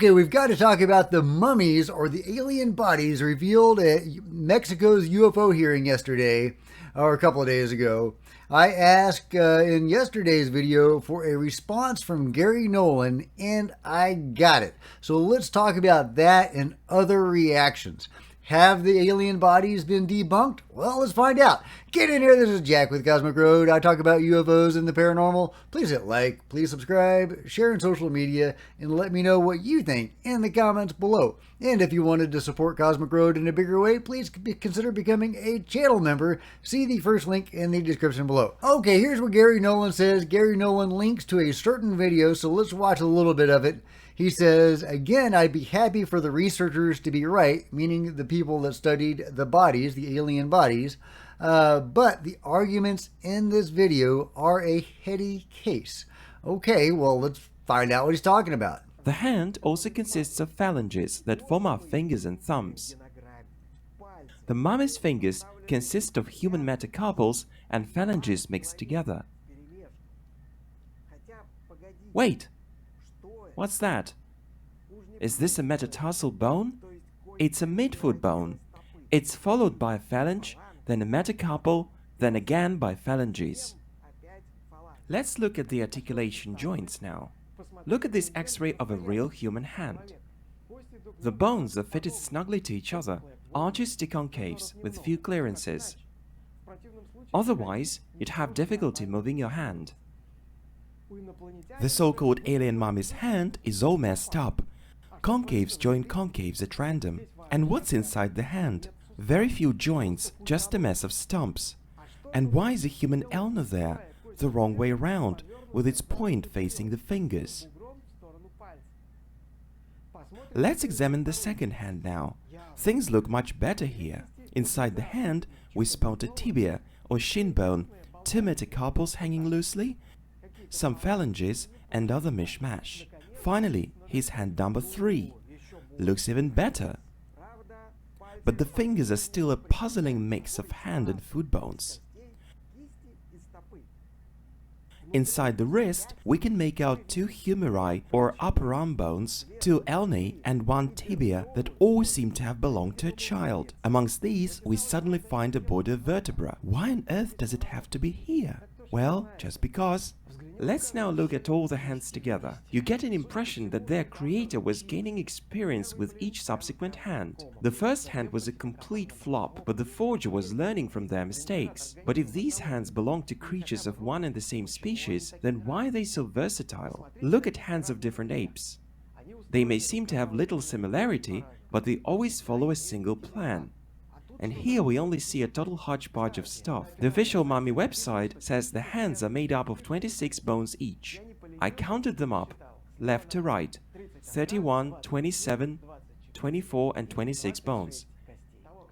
Okay, we've got to talk about the mummies or the alien bodies revealed at Mexico's UFO hearing yesterday, or a couple of days ago. I asked in yesterday's video for a response from Gary Nolan, and I got it. So let's talk about that and other reactions. Have the alien bodies been debunked? Well, let's find out. Get in here. This is Jack with Cosmic Road. I talk about UFOs and the paranormal. Please hit like, please subscribe, share in social media, and let me know what you think in the comments below. And if you wanted to support Cosmic Road in a bigger way, please consider becoming a channel member. See the first link in the description below. Okay, here's what Gary Nolan says. Gary Nolan links to a certain video, so let's watch a little bit of it. He says, again, I'd be happy for the researchers to be right, meaning the people that studied the bodies, the alien bodies, but the arguments in this video are a heady case. Okay, well, let's find out what he's talking about. The hand also consists of phalanges that form our fingers and thumbs. The mummy's fingers consist of human metacarpals and phalanges mixed together. Wait! What's that? Is this a metatarsal bone? It's a midfoot bone. It's followed by a phalange, then a metacarpal, then again by phalanges. Let's look at the articulation joints now. Look at this X-ray of a real human hand. The bones are fitted snugly to each other, arches to concaves with few clearances. Otherwise, you'd have difficulty moving your hand. The so-called alien mummy's hand is all messed up. Concaves join concaves at random. And what's inside the hand? Very few joints, just a mess of stumps. And why is a human ulna there, the wrong way around, with its point facing the fingers? Let's examine the second hand now. Things look much better here. Inside the hand, we spot a tibia or shin bone, two metacarpals hanging loosely, some phalanges and other mishmash. Finally, his hand number 3 looks even better. But the fingers are still a puzzling mix of hand and foot bones. Inside the wrist, we can make out 2 humeri or upper arm bones, 2 ulnae and 1 tibia that all seem to have belonged to a child. Amongst these, we suddenly find a border vertebra. Why on earth does it have to be here? Well, just because. Let's now look at all the hands together. You get an impression that their creator was gaining experience with each subsequent hand. The first hand was a complete flop, but the forger was learning from their mistakes. But if these hands belong to creatures of one and the same species, then why are they so versatile? Look at hands of different apes. They may seem to have little similarity, but they always follow a single plan. And here we only see a total hodgepodge of stuff. The official mummy website says the hands are made up of 26 bones each. I counted them up, left to right, 31, 27, 24 and 26 bones.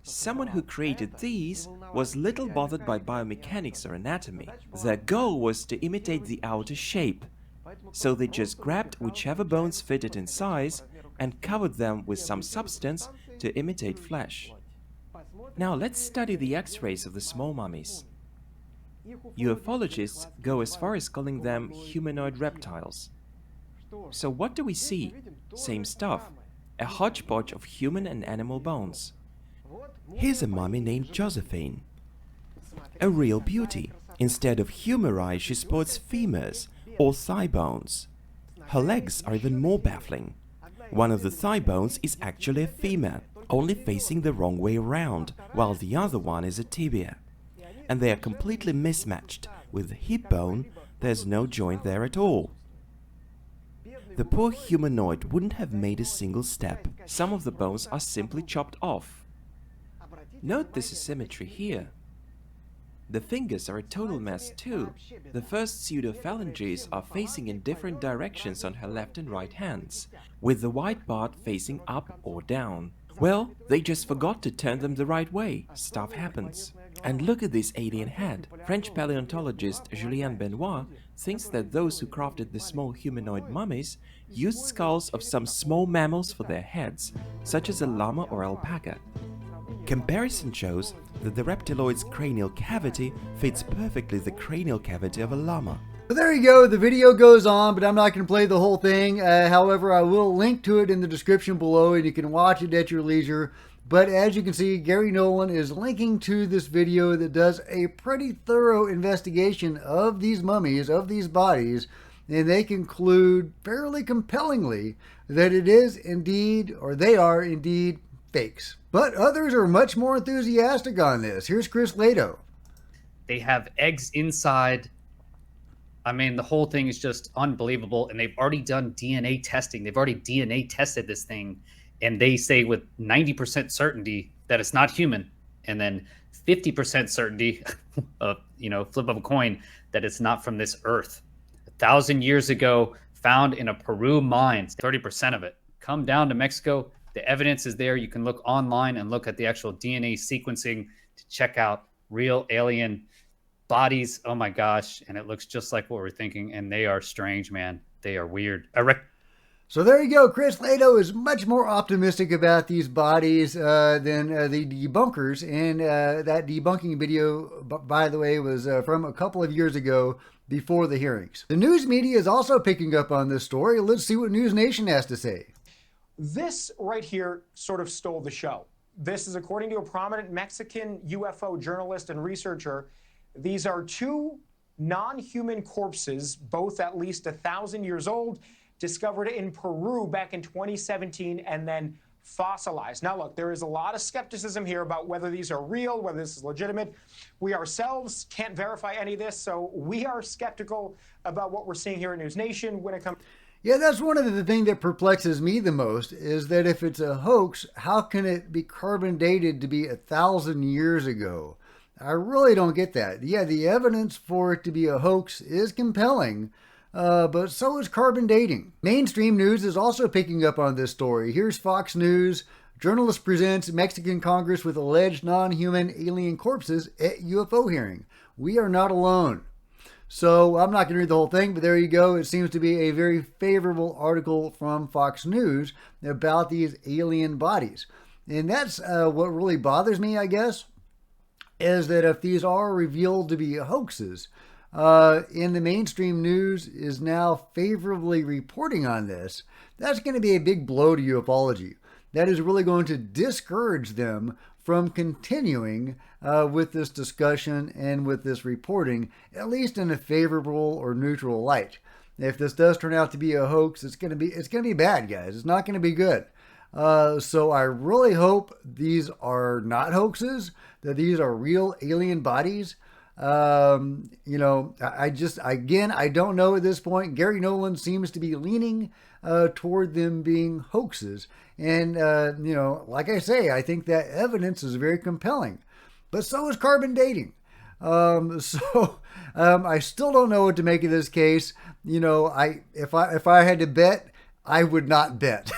Someone who created these was little bothered by biomechanics or anatomy. Their goal was to imitate the outer shape, so they just grabbed whichever bones fitted in size and covered them with some substance to imitate flesh. Now let's study the X-rays of the small mummies. UFologists go as far as calling them humanoid reptiles. So what do we see? Same stuff, a hodgepodge of human and animal bones. Here's a mummy named Josephine. A real beauty. Instead of humeri, she sports femurs, or thigh bones. Her legs are even more baffling. One of the thigh bones is actually a femur, only facing the wrong way around, while the other one is a tibia. And they are completely mismatched. With the hip bone, there's no joint there at all. The poor humanoid wouldn't have made a single step. Some of the bones are simply chopped off. Note this asymmetry here. The fingers are a total mess too. The first pseudo-phalanges are facing in different directions on her left and right hands, with the white part facing up or down. Well, they just forgot to turn them the right way. Stuff happens. And look at this alien head. French paleontologist Julien Benoit thinks that those who crafted the small humanoid mummies used skulls of some small mammals for their heads, such as a llama or alpaca. Comparison shows that the reptiloid's cranial cavity fits perfectly the cranial cavity of a llama. So there you go. The video goes on, but I'm not going to play the whole thing. However, I will link to it in the description below, and you can watch it at your leisure. But as you can see, Gary Nolan is linking to this video that does a pretty thorough investigation of these mummies, of these bodies, and they conclude fairly compellingly that it is indeed, or they are indeed, fakes. But others are much more enthusiastic on this. Here's Chris Lato. They have eggs inside. I mean, the whole thing is just unbelievable. And they've already done DNA testing. They've already DNA tested this thing. And they say with 90% certainty that it's not human. And then 50% certainty, flip of a coin, that it's not from this earth. 1,000 years ago, found in a Peru mine, 30% of it. Come down to Mexico. The evidence is there. You can look online and look at the actual DNA sequencing to check out real alien bodies. Oh my gosh. And it looks just like what we're thinking. And they are strange, man. They are weird. So there you go. Chris Lato is much more optimistic about these bodies than the debunkers. And that debunking video, by the way, was from a couple of years ago before the hearings. The news media is also picking up on this story. Let's see what News Nation has to say. This right here sort of stole the show. This is according to a prominent Mexican UFO journalist and researcher. These are two non-human corpses, both at least 1,000 years old, discovered in Peru back in 2017 and then fossilized. Now, look, there is a lot of skepticism here about whether these are real, whether this is legitimate. We ourselves can't verify any of this, so we are skeptical about what we're seeing here at News Nation when it comes. Yeah, that's one of the things that perplexes me the most, is that if it's a hoax, how can it be carbon dated to be 1,000 years ago? I really don't get that. Yeah, the evidence for it to be a hoax is compelling, but so is carbon dating. Mainstream news is also picking up on this story. Here's Fox News. Journalist presents Mexican Congress with alleged non-human alien corpses at UFO hearing. We are not alone. So I'm not going to read the whole thing, but there you go. It seems to be a very favorable article from Fox News about these alien bodies. And that's what really bothers me, I guess, is that if these are revealed to be hoaxes, and the mainstream news is now favorably reporting on this, that's going to be a big blow to ufology. That is really going to discourage them from continuing with this discussion and with this reporting, at least in a favorable or neutral light. If this does turn out to be a hoax, it's going to be bad, guys. It's not going to be good. So I really hope these are not hoaxes, that these are real alien bodies. I don't know at this point. Gary Nolan seems to be leaning toward them being hoaxes. And, like I say, I think that evidence is very compelling. But so is carbon dating. I still don't know what to make of this case. If I had to bet, I would not bet.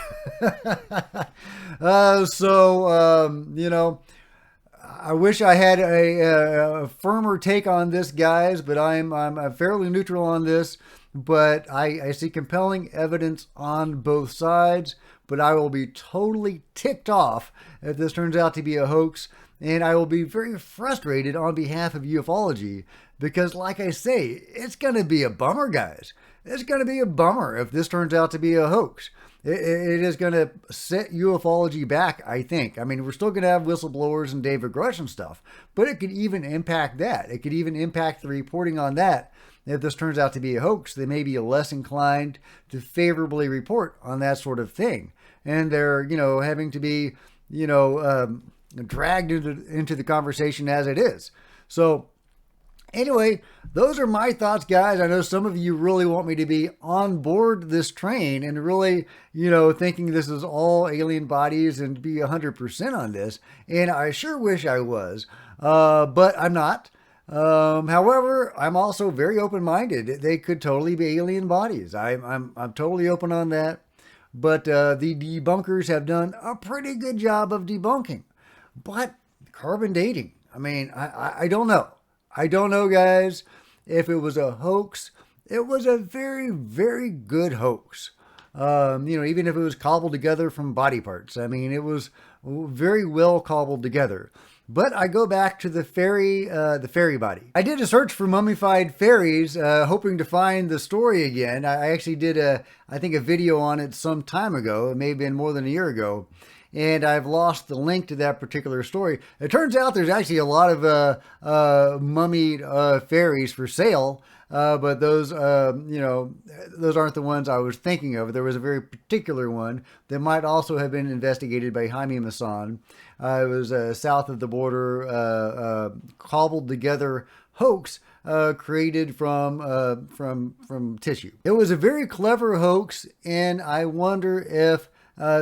I wish I had a firmer take on this, guys, but I'm fairly neutral on this. But I see compelling evidence on both sides, but I will be totally ticked off if this turns out to be a hoax, and I will be very frustrated on behalf of ufology, because like I say, it's going to be a bummer, guys. It's going to be a bummer if this turns out to be a hoax. It is going to set ufology back, I think. I mean, we're still going to have whistleblowers and David Grush and stuff, but it could even impact that. It could even impact the reporting on that. If this turns out to be a hoax, they may be less inclined to favorably report on that sort of thing. And they're, having to be, dragged into the conversation as it is. So anyway, those are my thoughts, guys. I know some of you really want me to be on board this train and really, thinking this is all alien bodies and be 100% on this. And I sure wish I was, but I'm not. However, I'm also very open-minded. They could totally be alien bodies. I'm totally open on that. But the debunkers have done a pretty good job of debunking. But carbon dating, I mean, I don't know. I don't know, guys. If it was a hoax, it was a very, very good hoax. Even if it was cobbled together from body parts. I mean, it was very well cobbled together. But I go back to the fairy body. I did a search for mummified fairies, hoping to find the story again. I actually did I think a video on it some time ago. It may have been more than a year ago. And I've lost the link to that particular story. It turns out there's actually a lot of mummied fairies for sale, but those, those aren't the ones I was thinking of. There was a very particular one that might also have been investigated by Jaime Maussan. It was south of the border, cobbled together hoax created from tissue. It was a very clever hoax, and I wonder if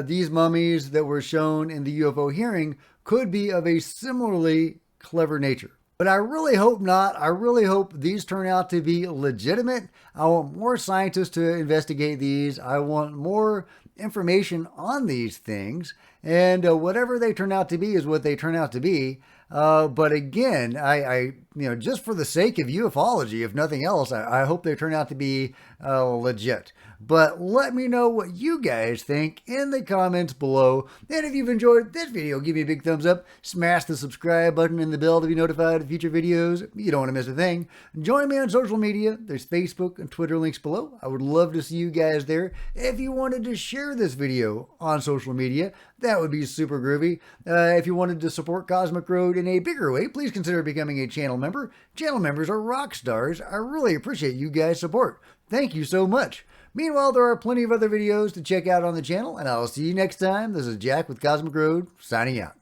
these mummies that were shown in the UFO hearing could be of a similarly clever nature. But I really hope not. I really hope these turn out to be legitimate. I want more scientists to investigate these. I want more information on these things. And whatever they turn out to be is what they turn out to be. But again, I just for the sake of ufology, if nothing else, I hope they turn out to be legit. But let me know what you guys think in the comments below. And if you've enjoyed this video, give me a big thumbs up. Smash the subscribe button and the bell to be notified of future videos. You don't want to miss a thing. Join me on social media. There's Facebook and Twitter links below. I would love to see you guys there. If you wanted to share this video on social media, that would be super groovy. If you wanted to support Cosmic Road in a bigger way, please consider becoming a channel member. Channel members are rock stars. I really appreciate you guys' support. Thank you so much. Meanwhile, there are plenty of other videos to check out on the channel, and I'll see you next time. This is Jack with Cosmic Road, signing out.